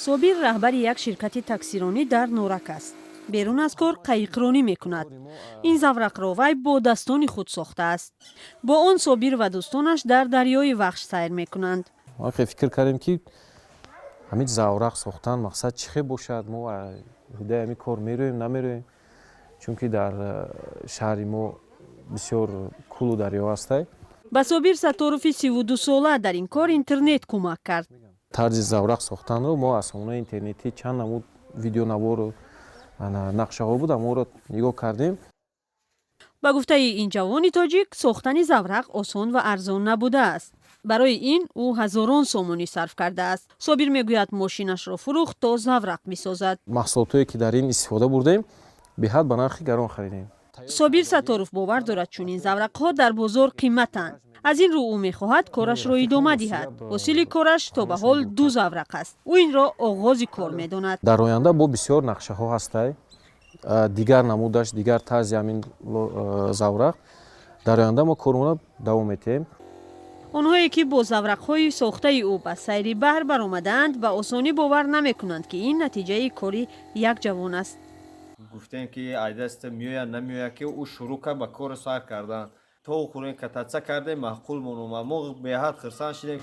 собир раҳбари як ширкати таксиронӣ дар Норак аст. берун аз кор қайиқронӣ мекунад. ин заврақро вай бо дастони худ сохтааст. бо он собир ва дӯстонаш дар дарёи Вахш сайр мекунанд. мо фикр кардем ки ҳамин заврақ сохтан мақсад чӣ хе бошад. мо ҳудаи ҳамин кор мероем намероем, чунки дар шаҳри мо бисёр кӯлу дарё ҳастай. ба Собир Сатторови 32 сола дар ин кор интернет кӯмак кард. тарзи заврақ сохтанро мо аз хонаи интернетӣ чанд намуд видеонавору нақшаҳо буд, аморо нигоҳ кардем. ба гуфтаи ин ҷавони тоҷик, сохтани заврақ осон ва арзон набудааст. барои ин ӯ ҳазорон сомонӣ сарф кардааст. Собир мегӯяд мошинашро фурӯхт то заврақ месозад. маҳсулотое ки дар ин истифода бурдем беҳад ба нархи гарон харидем. Собир Сатторов бовар дорад чунин заврақҳо дар бозор қиматанд. аз ин рӯ ӯ мехоҳад корашро идома диҳад. ҳосили кораш то ба ҳол 2 заврақ аст. ӯ инро оғози кор медонад. дар оянда бо бисёр нақшаҳо ҳастай, дигар намудаш, дигар тарзи ҳамин заврақ дар оянда мо корона давом метиҳем. онҳое ки бо заврақҳои сохтаи ӯ ба сайри баҳр баромадаанд ба осонӣ бовар намекунанд ки ин натиҷаи кори як ҷавон аст. гуфтем ки айдаст меояд намеояд ки ӯ шурӯъ кард ба кори сайр кардан. то хӯрем кататса кардем маъқул мономад. мо беҳад хирсан шудем.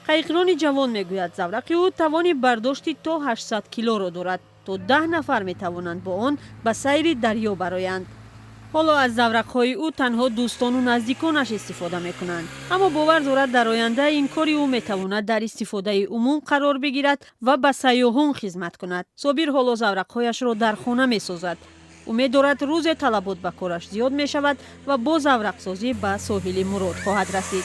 қайиқрони ҷавон мегӯяд заврақи ӯ тавони бардошти то 800 килоро дорад. то 10 нафар метавонанд бо он ба сайри дарё бароянд. ҳоло аз заврақҳои ӯ танҳо дӯстону наздиконаш истифода мекунанд. аммо бовар дорад дар оянда ин кори ӯ метавонад дар истифодаи умум қарор бигирад ва ба сайёҳон хизмат кунад. собир ҳоло заврақҳояшро дар хона месозад. умед дорад рӯзе талабот ба кораш зиёд мешавад ва бо заврақсозӣ ба соҳили мурод хоҳад расид.